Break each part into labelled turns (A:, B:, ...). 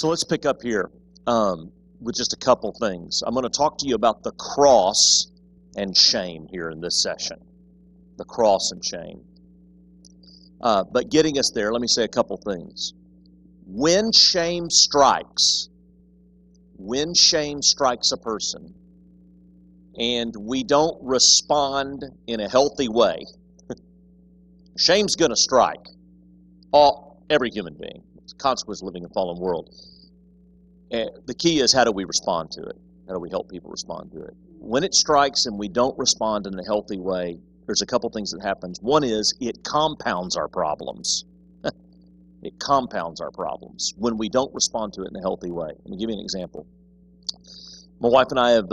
A: So let's pick up here with just a couple things. I'm going to talk to you about the cross and shame here in this session. The cross and shame. But getting us there, let me say a couple things. When shame strikes a person, and we don't respond in a healthy way, shame's going to strike every human being. It's a consequence of living in a fallen world. And the key is, how do we respond to it? How do we help people respond to it? When it strikes and we don't respond in a healthy way, there's a couple things that happens. One is it compounds our problems. It compounds our problems when we don't respond to it in a healthy way. Let me give you an example. My wife and I have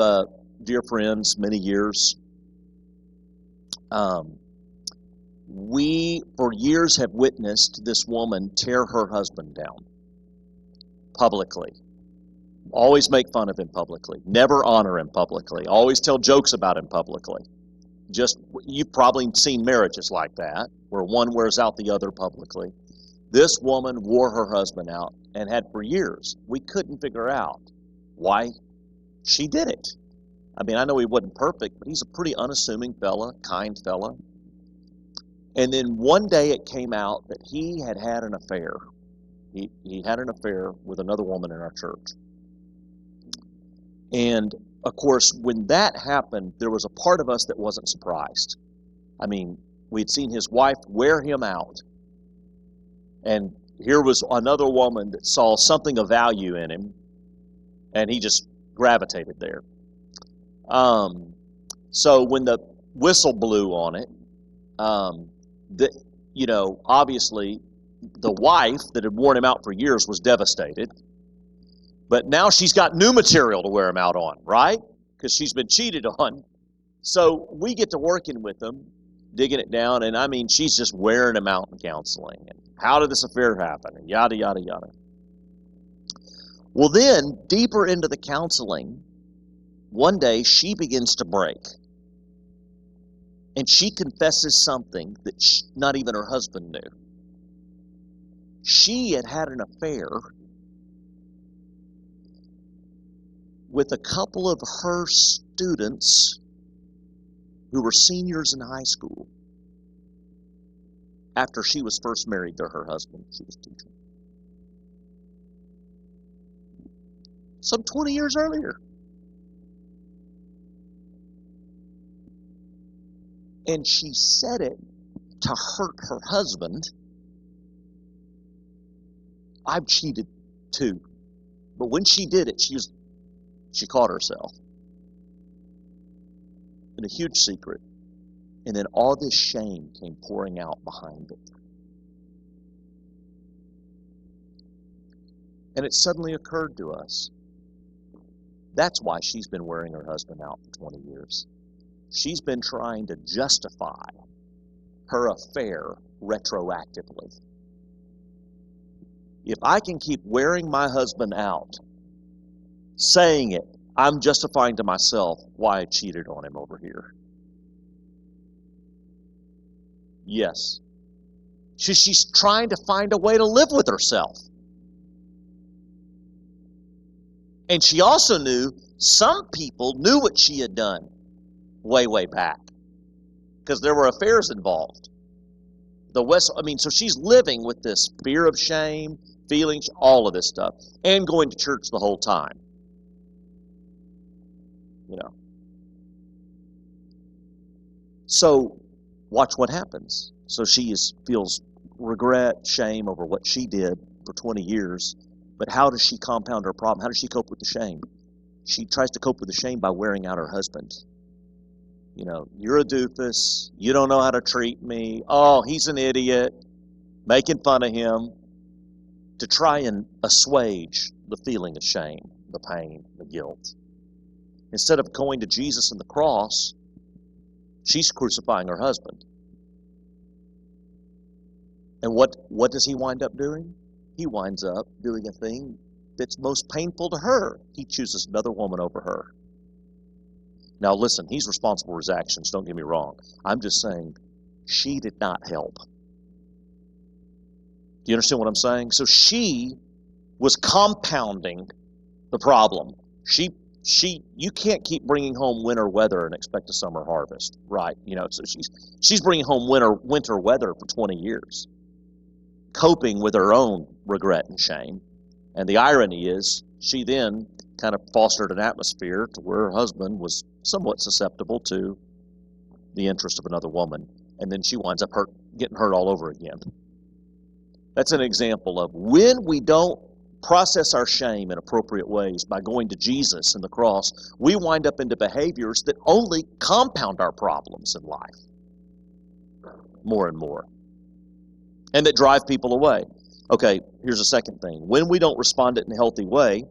A: dear friends, many years. We, for years, have witnessed this woman tear her husband down publicly. Always make fun of him publicly. Never honor him publicly. Always tell jokes about him publicly. You've probably seen marriages like that, where one wears out the other publicly. This woman wore her husband out and had for years. We couldn't figure out why she did it. I mean, I know he wasn't perfect, but he's a pretty unassuming fella, kind fella. And then one day it came out that he had an affair. He had an affair with another woman in our church. And, of course, when that happened, there was a part of us that wasn't surprised. I mean, we'd seen his wife wear him out. And here was another woman that saw something of value in him, and he just gravitated there. So when the whistle blew on it, obviously the wife that had worn him out for years was devastated. But now she's got new material to wear him out on, right? Because she's been cheated on. So we get to working with them, digging it down, and I mean, she's just wearing him out in counseling. And how did this affair happen? And yada, yada, yada. Well, then, deeper into the counseling, one day she begins to break. And she confesses something that not even her husband knew. She had an affair with a couple of her students who were seniors in high school after she was first married to her husband she was teaching. Some 20 years earlier. And she said it to hurt her husband. I've cheated too. But when she did it, she caught herself in a huge secret. And then all this shame came pouring out behind it. And it suddenly occurred to us. That's why she's been wearing her husband out for 20 years. She's been trying to justify her affair retroactively. If I can keep wearing my husband out, saying it, I'm justifying to myself why I cheated on him over here. Yes. She's trying to find a way to live with herself. And she also knew some people knew what she had done way, way back, because there were affairs involved. So she's living with this fear of shame, feelings, all of this stuff, and going to church the whole time. So watch what happens. So she feels regret, shame over what she did for 20 years. But how does she compound her problem? How does she cope with the shame? She tries to cope with the shame by wearing out her husband. You're a doofus. You don't know how to treat me. Oh, he's an idiot. Making fun of him to try and assuage the feeling of shame, the pain, the guilt. Instead of going to Jesus and the cross, she's crucifying her husband. And what does he wind up doing? He winds up doing a thing that's most painful to her. He chooses another woman over her. Now listen, he's responsible for his actions, don't get me wrong. I'm just saying, she did not help. Do you understand what I'm saying? So she was compounding the problem. You can't keep bringing home winter weather and expect a summer harvest, right? So she's bringing home winter weather for 20 years, coping with her own regret and shame. And the irony is, she then kind of fostered an atmosphere to where her husband was somewhat susceptible to the interest of another woman, and then she winds up getting hurt all over again. That's an example of when we don't process our shame in appropriate ways by going to Jesus and the cross, we wind up into behaviors that only compound our problems in life more and more, and that drive people away. Okay, here's a second thing. When we don't respond in a healthy way,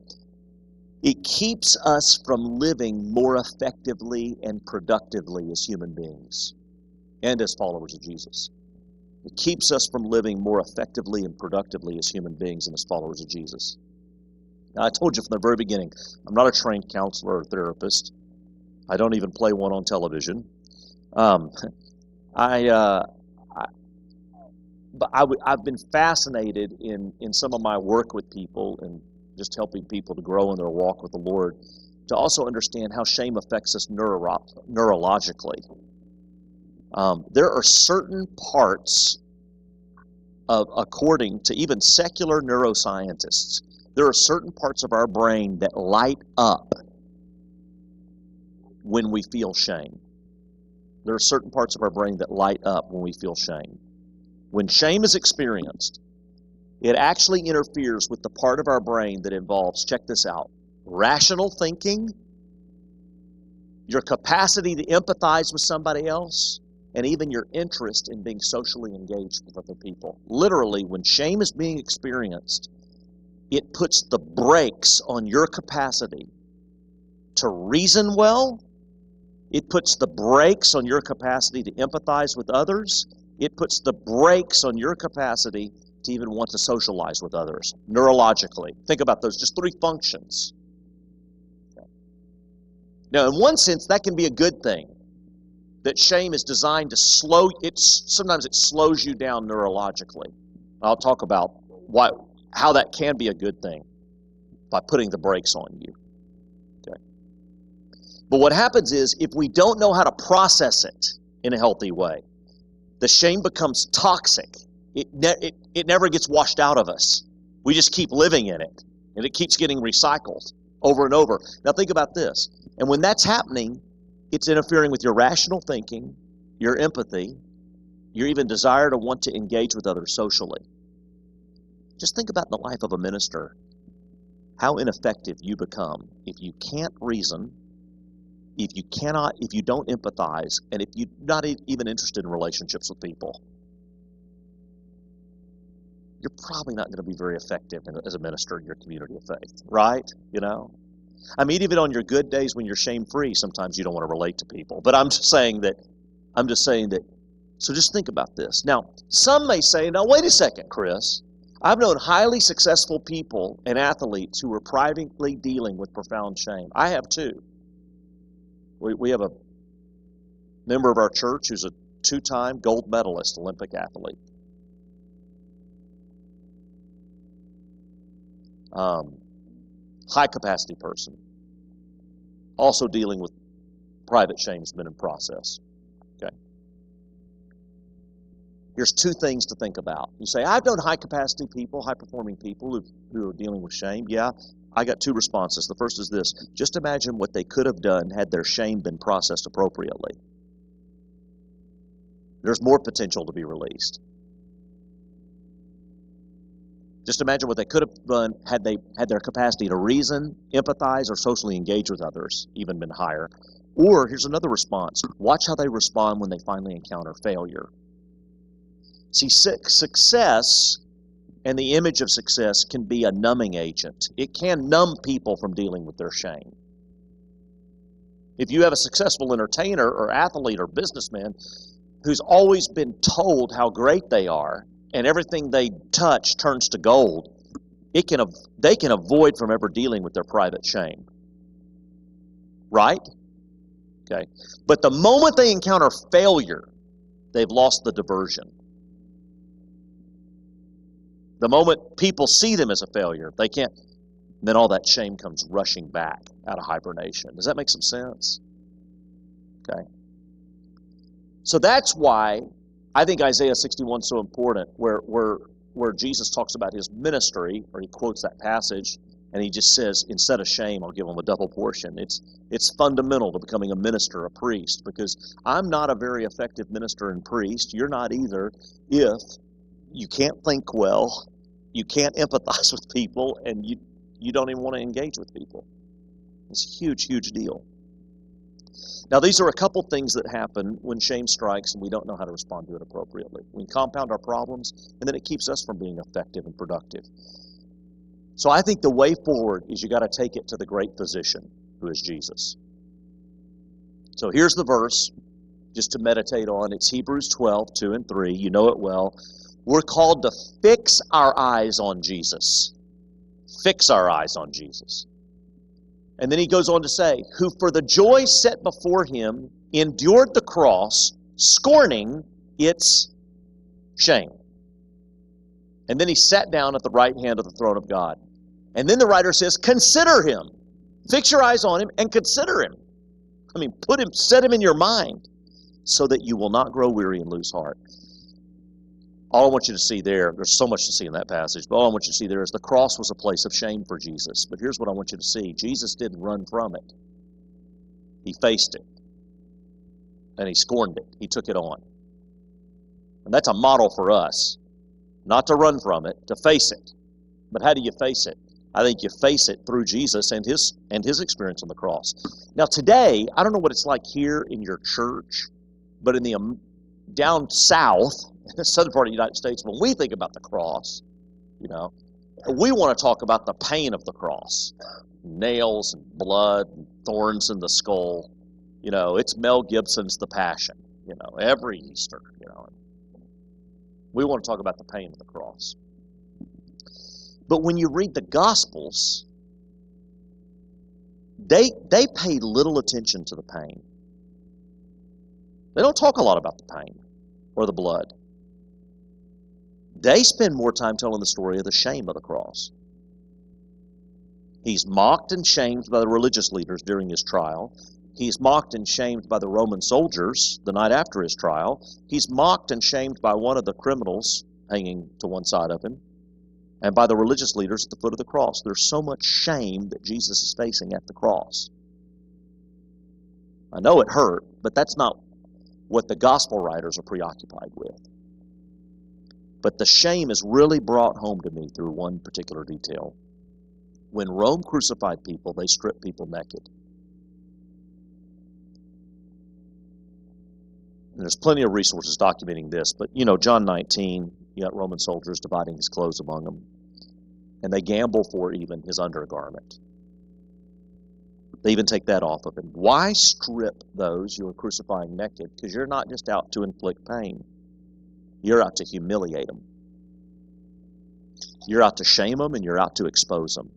A: it keeps us from living more effectively and productively as human beings and as followers of Jesus. It keeps us from living more effectively and productively as human beings and as followers of Jesus. Now, I told you from the very beginning, I'm not a trained counselor or therapist. I don't even play one on television. I've been fascinated in some of my work with people and just helping people to grow in their walk with the Lord, to also understand how shame affects us neurologically. There are certain parts according to even secular neuroscientists, there are certain parts of our brain that light up when we feel shame. There are certain parts of our brain that light up when we feel shame. When shame is experienced, it actually interferes with the part of our brain that involves, check this out, rational thinking, your capacity to empathize with somebody else, and even your interest in being socially engaged with other people. Literally, when shame is being experienced, it puts the brakes on your capacity to reason well. It puts the brakes on your capacity to empathize with others. It puts the brakes on your capacity to even want to socialize with others, neurologically. Think about those, just three functions. Now, in one sense, that can be a good thing. That shame is designed to sometimes it slows you down neurologically. I'll talk about how that can be a good thing by putting the brakes on you. Okay. But what happens is, if we don't know how to process it in a healthy way, the shame becomes toxic. It never gets washed out of us. We just keep living in it, and it keeps getting recycled over and over. Now think about this. And when that's happening, it's interfering with your rational thinking, your empathy, your even desire to want to engage with others socially. Just think about the life of a minister, how ineffective you become if you can't reason, if you don't empathize, and if you're not even interested in relationships with people. You're probably not going to be very effective as a minister in your community of faith, right? I mean, even on your good days when you're shame-free, sometimes you don't want to relate to people. But I'm just saying that, so just think about this. Now, some may say, now wait a second, Chris. I've known highly successful people and athletes who were privately dealing with profound shame. I have too. We have a member of our church who's a 2-time gold medalist Olympic athlete. High-capacity person. Also dealing with private shame's been in process. Okay. Here's 2 things to think about. You say, I've known high-capacity people, high-performing people who are dealing with shame. Yeah, I got 2 responses. The first is this. Just imagine what they could have done had their shame been processed appropriately. There's more potential to be released. Just imagine what they could have done had they had their capacity to reason, empathize, or socially engage with others even been higher. Or here's another response. Watch how they respond when they finally encounter failure. See, success and the image of success can be a numbing agent. It can numb people from dealing with their shame. If you have a successful entertainer or athlete or businessman who's always been told how great they are, and everything they touch turns to gold, they can avoid from ever dealing with their private shame. Right? Okay. But the moment they encounter failure, they've lost the diversion. The moment people see them as a failure, they can't, then all that shame comes rushing back out of hibernation. Does that make some sense? Okay. So that's why I think Isaiah 61 is so important, where Jesus talks about his ministry, or he quotes that passage, and he just says, instead of shame, I'll give them a double portion. It's fundamental to becoming a minister, a priest, because I'm not a very effective minister and priest. You're not either, if you can't think well, you can't empathize with people, and you don't even want to engage with people. It's a huge, huge deal. Now, these are a couple things that happen when shame strikes and we don't know how to respond to it appropriately. We compound our problems, and then it keeps us from being effective and productive. So I think the way forward is you got to take it to the great physician, who is Jesus. So here's the verse, just to meditate on. It's Hebrews 12, 2 and 3. You know it well. We're called to fix our eyes on Jesus. Fix our eyes on Jesus. And then he goes on to say, who for the joy set before him endured the cross, scorning its shame. And then he sat down at the right hand of the throne of God. And then the writer says, consider him. Fix your eyes on him and consider him. I mean, set him in your mind so that you will not grow weary and lose heart. All I want you to see there's so much to see in that passage, but all I want you to see there is the cross was a place of shame for Jesus. But here's what I want you to see. Jesus didn't run from it. He faced it. And he scorned it. He took it on. And that's a model for us. Not to run from it, to face it. But how do you face it? I think you face it through Jesus and his experience on the cross. Now today, I don't know what it's like here in your church, but in the down south, in the southern part of the United States, when we think about the cross, we want to talk about the pain of the cross. Nails and blood and thorns in the skull. It's Mel Gibson's The Passion, every Easter, We want to talk about the pain of the cross. But when you read the Gospels, they pay little attention to the pain. They don't talk a lot about the pain or the blood. They spend more time telling the story of the shame of the cross. He's mocked and shamed by the religious leaders during his trial. He's mocked and shamed by the Roman soldiers the night after his trial. He's mocked and shamed by one of the criminals hanging to one side of him, and by the religious leaders at the foot of the cross. There's so much shame that Jesus is facing at the cross. I know it hurt, but that's not what the gospel writers are preoccupied with. But the shame is really brought home to me through one particular detail. When Rome crucified people, they stripped people naked. And there's plenty of resources documenting this, but John 19, you got Roman soldiers dividing his clothes among them. And they gamble for even his undergarment. They even take that off of him. Why strip those you are crucifying naked? Because you're not just out to inflict pain. You're out to humiliate them. You're out to shame them, and you're out to expose them.